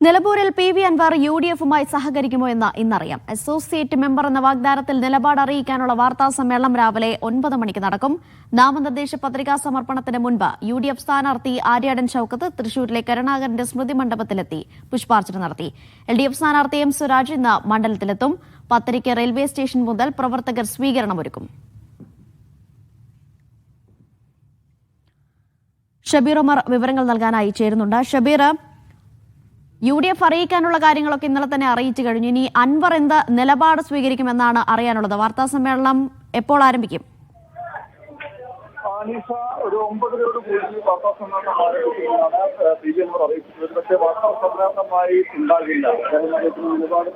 നിലമ്പൂരിൽ PV അൻവർ UDF-മായി സഹകരിക്കുമോ എന്ന് ഇന്നറിയാം. Associate member എന്ന വാഗ്ദാനത്തിൽ നിലപാട് അറിയിക്കാനുള്ള വാർത്താ സമ്മേളനം രാവിലെ 9 മണിക്ക് നടക്കും. നാമനിർദ്ദേശ പത്രികാ സമർപ്പണത്തിന് മുൻപ് UDF സ്ഥാനാർത്ഥി ആര്യാടൻ ഷൌക്കത്ത് തൃശൂരിലെ കരുണാകരന്റെ സ്മൃതി മണ്ഡപത്തിലെത്തി പുഷ്പാർച്ചന നടത്തി. LDF സ്ഥാനാർത്ഥി M സുരാജ് ഇന്ന് മണ്ഡലത്തിലെത്തും. 10:00 റെയിൽവേ സ്റ്റേഷൻ മുതൽ പ്രവർത്തകർ സ്വീകരണമൊരുക്കും. ഷബീർ ഉമർ വിവരങ്ങൾ നൽകാനായി ചേരുന്നുണ്ട്. ഷബീർ, UDF അറിയിക്കാനുള്ള കാര്യങ്ങളൊക്കെ ഇന്നലെ തന്നെ അറിയിച്ചു കഴിഞ്ഞു. ഇനി അൻവർ എന്ത് നിലപാട് സ്വീകരിക്കുമെന്നാണ് അറിയാനുള്ളത്. വാർത്താ സമ്മേളനം എപ്പോൾ ആരംഭിക്കും? ഒരു 9:00 കൂടി വാർത്താ സമ്മേളനം ആരംഭിക്കുന്നതാണ് PV അൻവർ അറിയിച്ചിട്ടുള്ളത്. പക്ഷേ വാർത്താ സമ്മേളനമായി ഉണ്ടാകില്ല. നിലപാട്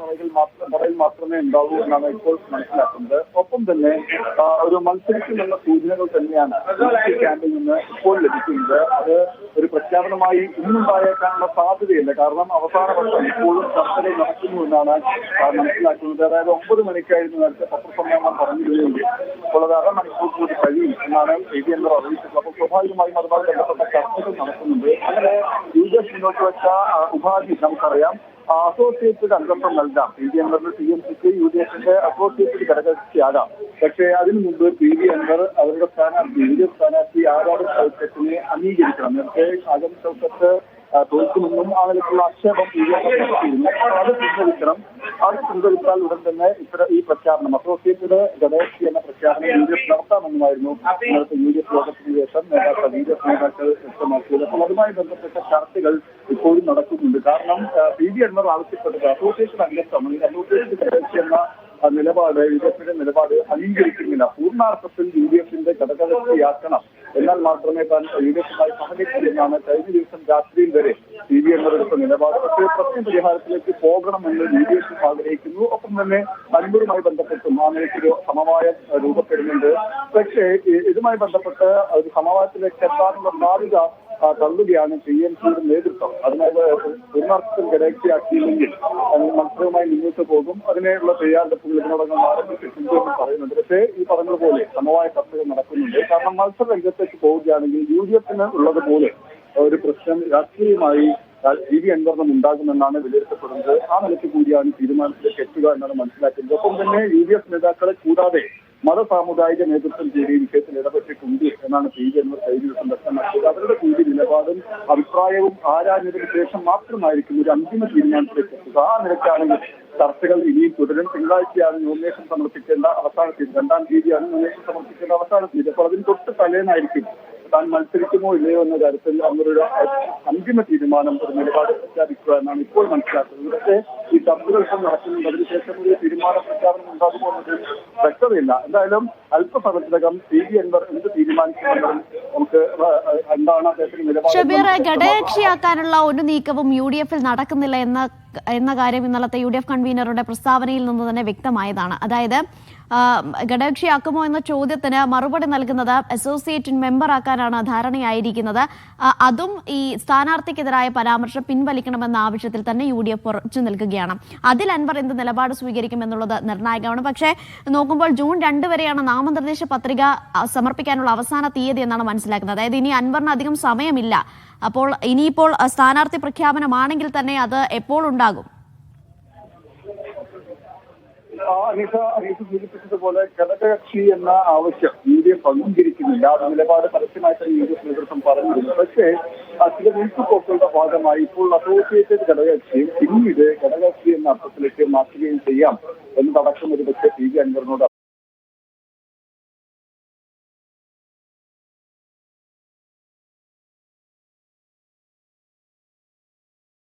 പറയിൽ മാത്രമേ ഉണ്ടാവൂ എന്നാണ് ഇപ്പോൾ മനസ്സിലാക്കുന്നത്. ഒപ്പം തന്നെ ഒരു മത്സരിക്കുമെന്ന സൂചനകൾ തന്നെയാണ് ക്യാമ്പിൽ നിന്ന് ഇപ്പോൾ ലഭിക്കുന്നത്. അത് ഒരു പ്രഖ്യാപനമായി ഇന്നുണ്ടായേക്കാനുള്ള സാധ്യതയില്ല. കാരണം അവസാന വർഷം ഇപ്പോഴും ചർച്ചകൾ നടക്കുന്നു എന്നാണ് മനസ്സിലാക്കുന്നത്. അതായത് 9 മണിക്കായിരുന്നു നേരത്തെ പത്രസമ്മേളനം പറഞ്ഞിരുന്നെങ്കിൽ ഇപ്പോൾ അത് അരമണിക്കൂർ കൂടി കഴിയും എന്നാണ് PV അൻവർ അറിയിച്ചിട്ടുള്ളത്. അപ്പോൾ സ്വാഭാവികമായും അതുമായി ബന്ധപ്പെട്ട ചർച്ചകൾ നടക്കുന്നുണ്ട്. അങ്ങനെ UDF മുന്നോട്ട് വെച്ച ഉപാധി നമുക്കറിയാം. അസോസിയേറ്റഡ് അംഗത്വം നൽകാം. PV അൻവറിന് TMCക്ക് UDFന്റെ അസോസിയേറ്റഡ് ഘടകകക്ഷിയാകാം. പക്ഷേ അതിനു മുമ്പ് PV അൻവർ അവരുടെ സ്ഥാനാർത്ഥി UDF സ്ഥാനാർത്ഥി ആര്യാടൻ ഷൌക്കത്തിനെ അംഗീകരിക്കണം. നേരത്തെ ആര്യാടൻ ഷൌക്കത്ത് തോൽക്കുമെന്നും ആ നിലയ്ക്കുള്ള ആക്ഷേപം PV അൻവർ നടത്തിയിരുന്നു. അത് പിൻവലിക്കണം. അത് പിൻവലിച്ചാൽ ഉടൻ തന്നെ ഈ പ്രഖ്യാപനം അസോസിയേറ്റഡ് ഘടകകക്ഷി എന്ന പ്രഖ്യാപനം UDF നടത്താമെന്നുമായിരുന്നു ഇന്നത്തെ UDF യോഗത്തിന് ശേഷം UDF നേതാക്കൾ വ്യക്തമാക്കിയത്. അപ്പോൾ അതുമായി ബന്ധപ്പെട്ട ചർച്ചകൾ ഇപ്പോഴും നടക്കുന്നുണ്ട്. കാരണം PV അൻവർ ആവശ്യപ്പെട്ടത് അസോസിയേറ്റഡ് അംഗത്വം അസോസിയേറ്റഡ് ഘടകകക്ഷി എന്ന നിലപാട് UDFന്റെ നിലപാട് അംഗീകരിക്കുന്നില്ല. പൂർണ്ണാർത്ഥത്തിൽ UDFന്റെ ഘടകകക്ഷിയാക്കണം. എന്നാൽ മാത്രമേ താൻ UDFുമായി സഹകരിക്കുമെന്നാണ് കഴിഞ്ഞ ദിവസം രാത്രിയിൽ വരെ PV അൻവർ എടുത്ത നിലപാട്. പക്ഷേ പ്രശ്നപരിഹാരത്തിലേക്ക് പോകണമെന്ന് UDF ആഗ്രഹിക്കുന്നു. ഒപ്പം തന്നെ അൻവറുമായി ബന്ധപ്പെട്ടും ആ നിലയ്ക്കൊരു സമവായം രൂപപ്പെടുന്നുണ്ട്. പക്ഷേ ഇതുമായി ബന്ധപ്പെട്ട് ഒരു സമവായത്തിലേക്ക് എത്താനുള്ള സാധ്യത തള്ളുകയാണ് TMCയുടെ നേതൃത്വം. അതിനായി പൂർണ്ണാർത്ഥത്തിൽ ഘടകകക്ഷിയാക്കിയില്ലെങ്കിൽ മത്സരവുമായി മുന്നോട്ട് പോകും. അതിനുള്ള തയ്യാറെടുപ്പുകൾ ഇതിനോടകം ആരംഭിച്ചിട്ടുണ്ട് എന്ന് പറയുന്നുണ്ട്. പക്ഷേ ഈ പറഞ്ഞതുപോലെ സമവായ ചർച്ചകൾ നടക്കുന്നുണ്ട്. കാരണം മത്സര രംഗത്തേക്ക് പോവുകയാണെങ്കിൽ UDFന് ഉള്ളതുപോലെ ഒരു പ്രശ്നം രാഷ്ട്രീയമായി PV അൻവറിനും ഉണ്ടാകുമെന്നാണ് വിലയിരുത്തപ്പെടുന്നത്. ആ നിലയ്ക്ക് കൂടിയാണ് തീരുമാനത്തിലേക്ക് എത്തുക എന്നാണ് മനസ്സിലാക്കുന്നത്. ഒപ്പം തന്നെ UDF നേതാക്കളെ കൂടാതെ മതസാമുദായിക നേതൃത്വം കൂടി വിഷയത്തിൽ ഇടപെട്ടിട്ടുണ്ട് എന്നാണ് PV അൻവർ കഴിഞ്ഞ ദിവസം വ്യക്തമാക്കിയത്. അവരുടെ കൂടി നിലപാടും അഭിപ്രായവും ആരാഞ്ഞതിന് ശേഷം മാത്രമായിരിക്കും ഒരു അന്തിമ തീരുമാനത്തിലേക്ക് എത്തുക. ആ നിലയ്ക്കാണെങ്കിൽ ചർച്ചകൾ ഇനിയും തുടരും. തിങ്കളാഴ്ചയാണ് നോമിനേഷൻ സമർപ്പിക്കേണ്ട അവസാന തീയതി. 2-ാം തീയതിയാണ് നോമിനേഷൻ സമർപ്പിക്കേണ്ട അവസാന തീയതി. അപ്പോൾ അതിന് തൊട്ട് തലേന്നായിരിക്കും താൻ മത്സരിക്കുമോ ഇല്ലയോ എന്ന കാര്യത്തിൽ അവരൊരു അന്തിമ തീരുമാനം ഒരു നിലപാട് പ്രഖ്യാപിക്കുക എന്നാണ് ഇപ്പോൾ മനസ്സിലാക്കുന്നത്. പക്ഷേ ഈ ചർച്ചകൾ നടക്കുന്നുണ്ട്. അതിനുശേഷം ഒരു തീരുമാന പ്രഖ്യാപനം ഉണ്ടാകുമോ എന്നതിൽ വ്യക്തതയില്ല. എന്തായാലും അല്പസമയത്തിനകം PV അൻവർ എന്ത് തീരുമാനിക്കുമെന്നും നമുക്ക് എന്താണ് അദ്ദേഹത്തിന്റെ നിലപാട്. ഷബീർ, ഘടകകക്ഷിയാക്കാനുള്ള ഒരു നീക്കവും UDFൽ നടക്കുന്നില്ല എന്ന കാര്യം ഇന്നലത്തെ UDF കൺവീനറുടെ പ്രസ്താവനയിൽ നിന്ന് തന്നെ വ്യക്തമായതാണ്. അതായത് ഘടകകക്ഷിയാക്കുമോ എന്ന ചോദ്യത്തിന് മറുപടി നൽകുന്നത് അസോസിയേറ്റ് മെമ്പറാക്കാനാണ് ധാരണയായിരിക്കുന്നത്. അതും ഈ സ്ഥാനാർത്ഥിക്കെതിരായ പരാമർശം പിൻവലിക്കണമെന്ന ആവശ്യത്തിൽ തന്നെ UDF ഉറച്ചു നിൽക്കുകയാണ്. അതിൽ അൻവർ എന്ത് നിലപാട് സ്വീകരിക്കുമെന്നുള്ളത് നിർണായകമാണ്. പക്ഷേ നോക്കുമ്പോൾ ജൂൺ 2 വരെയാണ് നാമനിർദ്ദേശ പത്രിക സമർപ്പിക്കാനുള്ള അവസാന തീയതി എന്നാണ് മനസ്സിലാക്കുന്നത്. അതായത് ഇനി അൻവറിന് അധികം സമയമില്ല. അപ്പോൾ ഇനിയിപ്പോൾ സ്ഥാനാർത്ഥി പ്രഖ്യാപനമാണെങ്കിൽ തന്നെ അത് എപ്പോൾ ഉണ്ടാകും? അനീസ സൂചിപ്പിച്ചതുപോലെ ഘടകകക്ഷി എന്ന ആവശ്യം UDF അംഗീകരിക്കുന്നില്ല. ആ നിലപാട് പരസ്യമായി തന്നെ UDF നേതൃത്വം പറഞ്ഞിരുന്നു. പക്ഷേ ചില നീക്കുപോക്കുകളുടെ ഭാഗമായി ഇപ്പോൾ അസോസിയേറ്റഡ് ഘടകകക്ഷിയും പിന്നീട് ഘടകകക്ഷി എന്ന അർത്ഥത്തിലേക്ക് മാറ്റുകയും ചെയ്യാം എന്നതടക്കം ഒരു പക്ഷേ PV അൻവറിനോട്